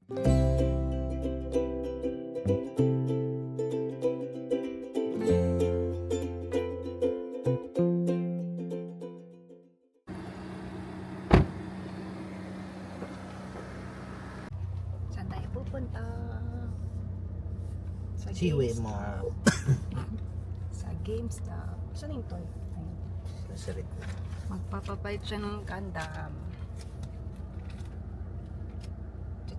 Saan tayo pupunta? Sa Siwe mo. GameStop. Sa GameStop. Saan yung toy? Ayun. Nasa likod. Magpapapalit siya ng Gundam.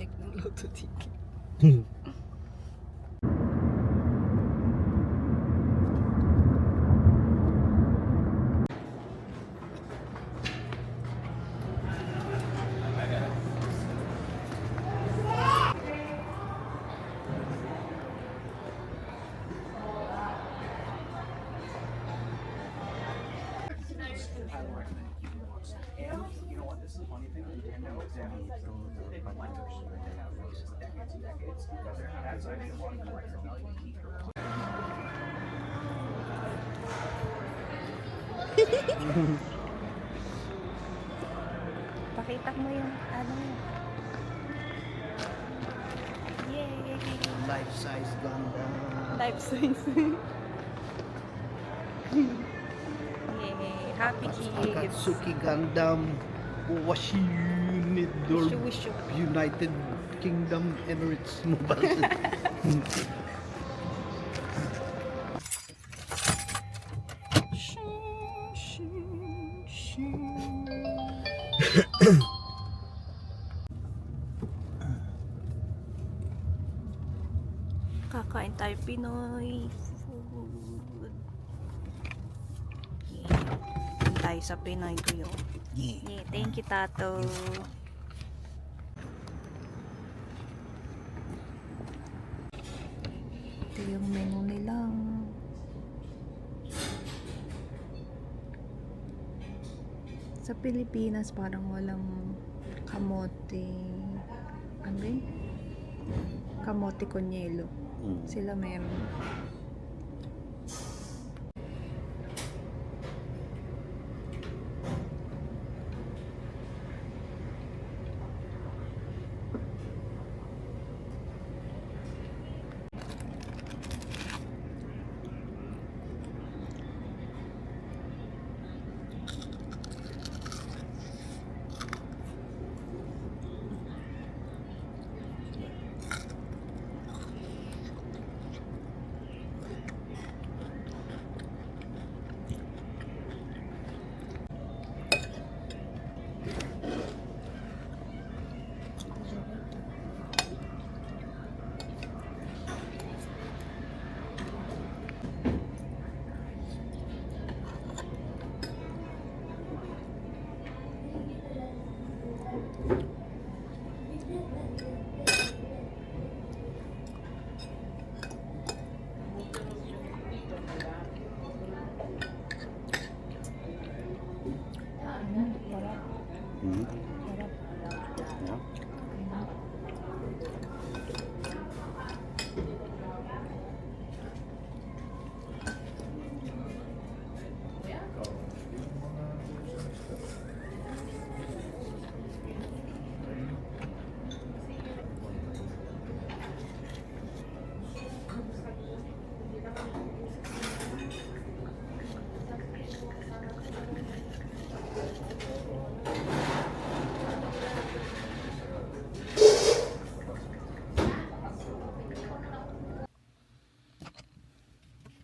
Check ng Lotto ticket. Pakita mo yung ano. Yay! Life size Gundam. Life science. Yay! Happy kids! Akatsuki Gundam. Washi Nidor. Wishu. United Kingdom Emirates Mobile. Kakain tayo Pinoy food. Yeah. Tayo sa Pinoy ko yun. Yeah, thank you, Tato. Ito yung menu nila. Sa Pilipinas parang walang kamote. Ano ba yun? Kamote con yelo. Sila meron.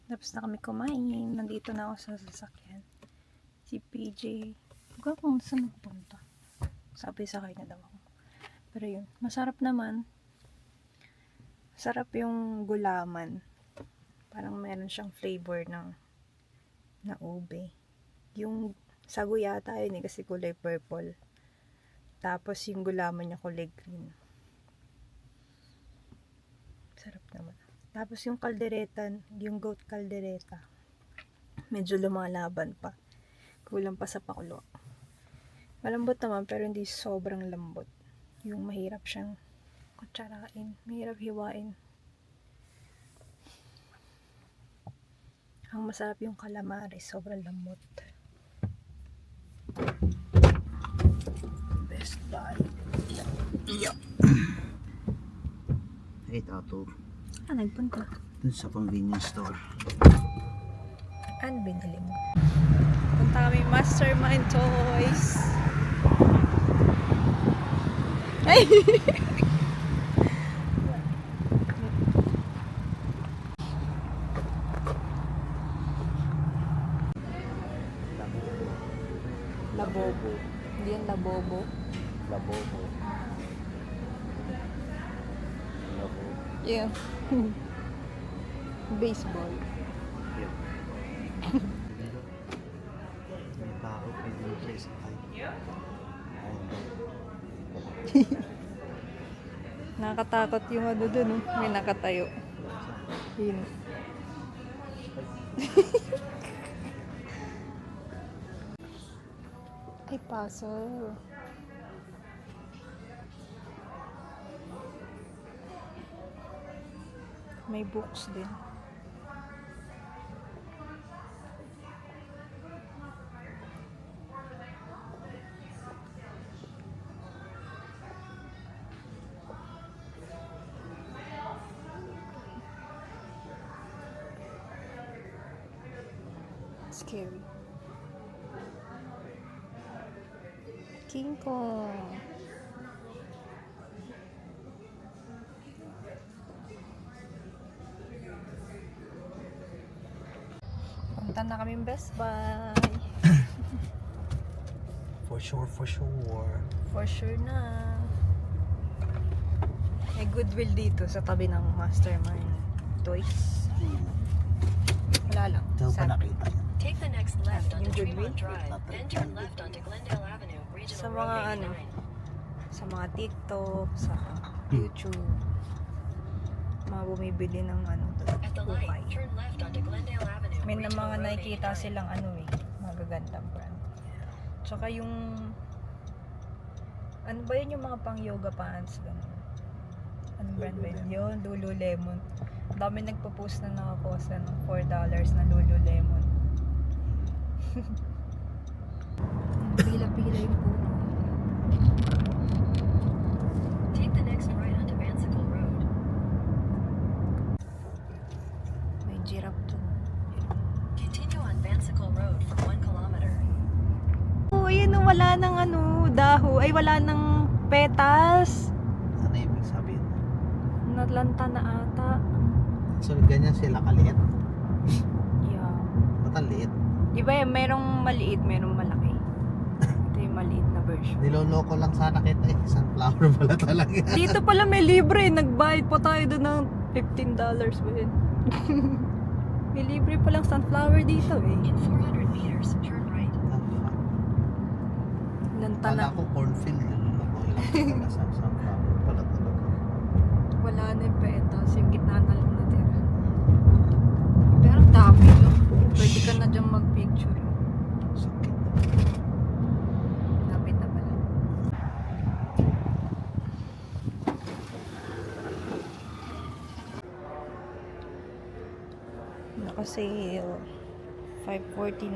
Tapos na kami kumain. Nandito na ako sa sasakyan. Si PJ. Huwag ko kung saan nagpunta. Sabi sa kanya daw ako. Pero yun, masarap naman. Masarap yung gulaman. Parang meron siyang flavor ng na ube. Yung sago yata yun kasi kulay purple. Tapos yung gulaman niya kulay green. Sarap naman. Tapos yung kaldereta, yung goat kaldereta, medyo lumalaban pa. Kulang pa sa pakulo. Malambot naman pero hindi sobrang lambot. Yung mahirap siyang kutsarain, mahirap hiwain. Ang masarap yung calamares, sobrang lambot. Best Buy. Yeah. nakita tour. Nagpunta. Dun sa convenience store. Ano binili mo? Punta kami Mastermind Toys. Ay! Labobo. Hindi yan labobo. Labobo. Yeah. Baseball. Yun. May tao pwede yung place ay. Nakakatakot yung ano dun, oh. May nakatayo. Yun. Ay, puzzle. May books din. Scary. King Kong. Punta na kaming Best Buy. For sure, for sure. For sure na. May Goodwill dito sa tabi ng Mastermind Toys. Wala lang. Ito pa Sad. nakita yun. Take the next left onto Yung Tremont Goodwill? Drive, then turn left onto Glendale Avenue, Sa Regional mga Road ano, 89. sa mga TikTok, sa YouTube. Mga bumibili ng ano, At the ukay. light, turn left onto Glendale Avenue, May na Regional mga Road nakikita 89. silang ano eh, magagandang brand. Tsaka yung, ano ba yun yung mga pang yoga pants, gano'n. Anong brand ba yun? Yun, Lululemon. Ang dami nagpo-post na nakakosa ng $4 na Lululemon. Pila-pila yung puno. Take the next right onto Vansicle Road. May giraffe dun. Continue on Vansicle Road for 1 kilometer. Oh, ayun oh, wala nang ano, daho. Ay, wala nang petals. Ano ibig sabihin? Natlanta na ata. So, ganyan sila kaliit. Yeah. Ba't ang liit? Iba yan, merong maliit, merong malaki. Ito yung maliit na version. Niloloko lang sana kita eh. Sunflower pala talaga. Dito pala may libre. Nagbayad pa tayo doon ng $15 ba yun? May libre palang sunflower dito eh. In 400 meters, turn right. Lanta Kala na. ko cornfield. Niloloko lang pala sa sunflower pala talaga. Wala na yung petas. Yung gitna na lang natira. Pero ang dami yun. Pwede ka na dyan mag-picture. Sakit. Lapit na pala. Naka-sale. $5.49.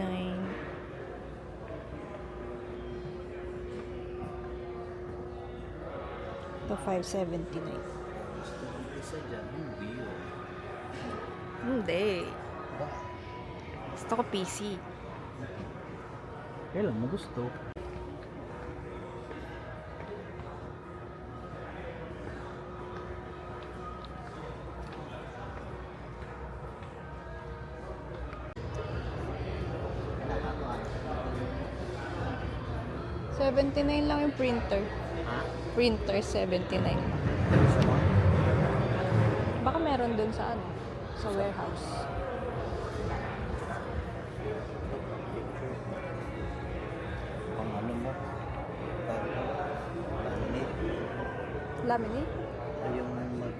Ito $5.79. Isa dyan, yung wheel. Hindi. Ba? Gusto ko PC. Kailan mo gusto? $79 lang yung printer. Ha? Printer, $79 lang. Isa mo? Baka meron dun sa ano? Sa warehouse. Pang ano mo? Laminate. Laminate? Ay, yung mag...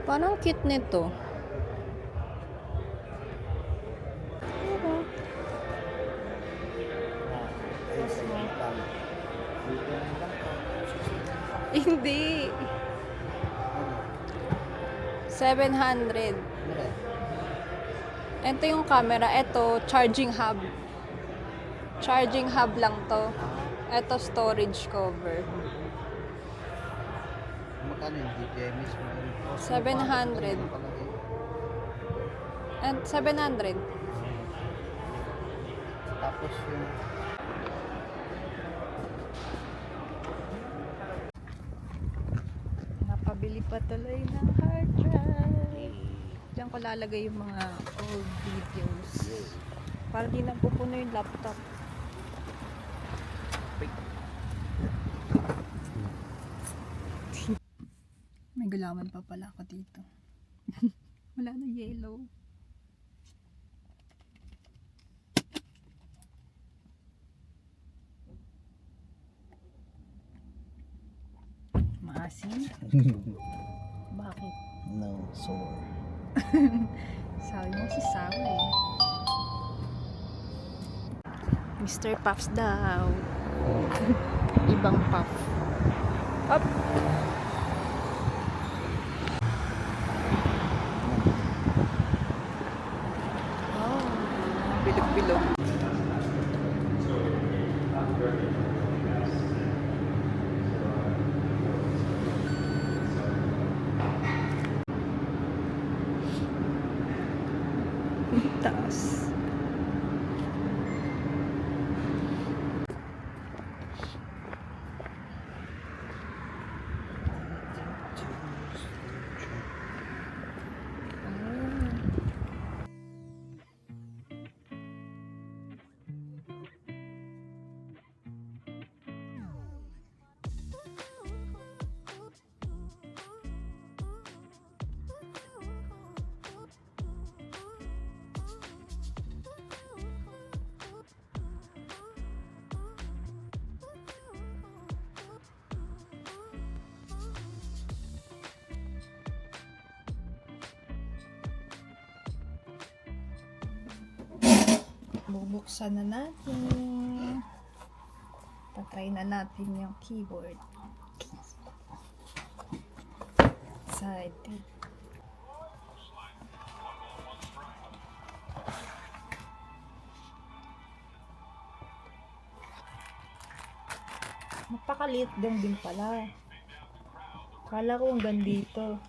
Parang cute nito. Hindi. 700. Ito yung camera. Ito, charging hub. Charging hub lang to. Ito, storage cover. Magkano yung DJI mismo? 700. And 700. Tapos yung Napabili pa tuloy ng hard drive. Diyan ko lalagay yung mga old videos. Para di napupuno yung laptop. May gulaman pa pala ako dito. Wala na yellow. Maasim? Bakit? no sore. Sabi mo si Sawa eh. Mr. Puffs daw. Ibang puff. Up! Oh, bilog-bilog. Taas. Bubuksan na natin. Tatry na natin yung keyboard. Excited. Napakaliit din pala. Kala ko hanggang dito.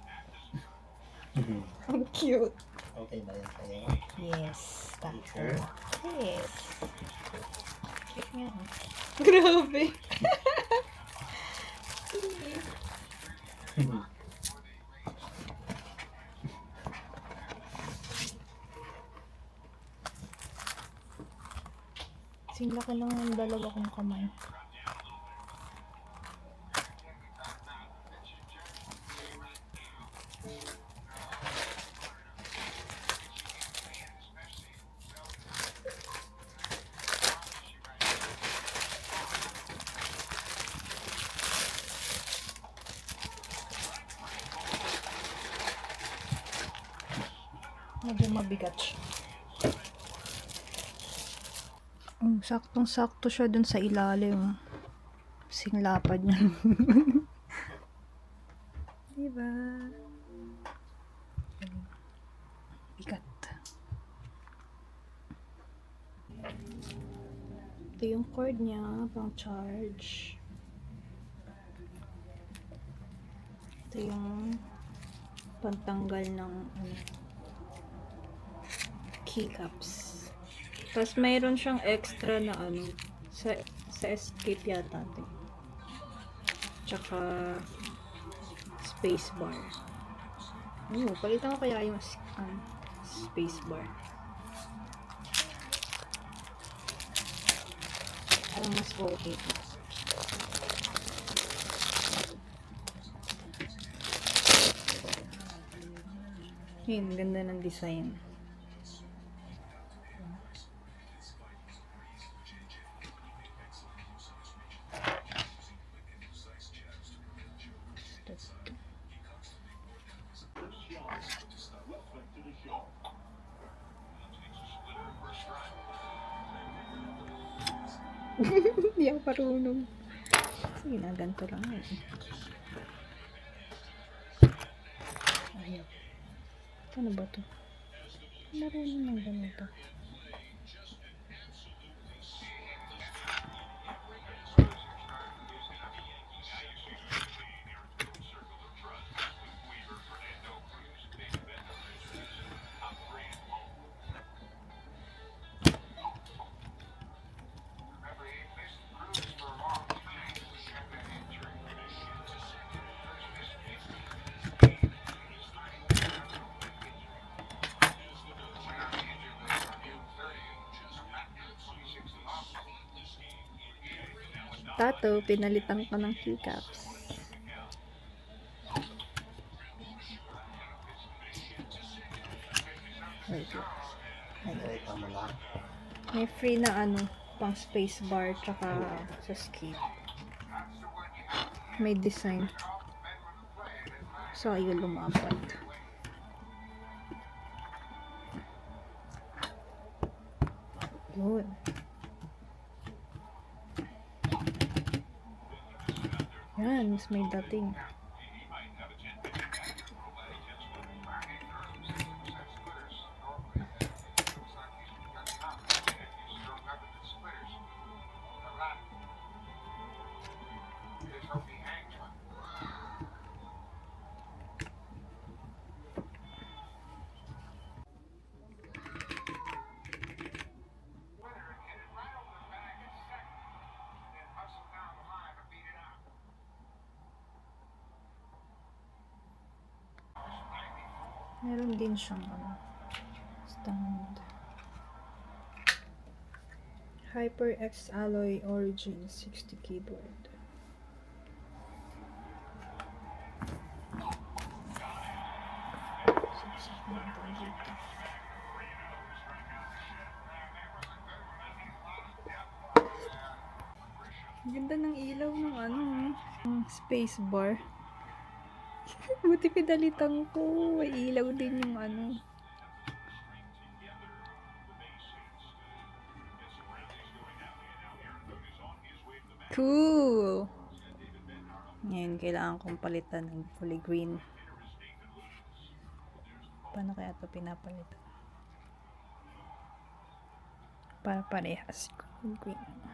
Ang cute. Okay ba yan sa'yo? Yes. That's Sure? Yes. Cute nga. Grabe. Singlaki lang ng dalawa kong kamay. Medyo mabigat siya. Saktong-sakto siya dun sa ilalim. Singlapad niya. Diba? Bigat. Ito yung cord niya, pang charge. Ito yung pantanggal ng keycaps. Tapos mayroon siyang extra na sa escape yata ito. Tsaka space bar. Palitan ko kaya yung space bar. Para mas okay. Yun, ganda ng design. Hindi ako parunong. Sige na, ganito lang eh. Ayaw. Ano ba to? Marunong ng ganito. Tato, pinalitan ko ng keycaps. Wait lang. Ay, tama lang. May free na ano, pang space bar tsaka sa skate. May design. So, ayun lumapat. Yun. Yan, mas may dating. Meron din siyang ano, stand. HyperX Alloy Origin 60 keyboard. Ganda ng ilaw ng ano, space bar. Buti pinalitan ko. May ilaw din yung ano. Cool! Ngayon, kailangan kong palitan ng kulay green. Paano kaya ito pinapalitan? Para parehas kulay green.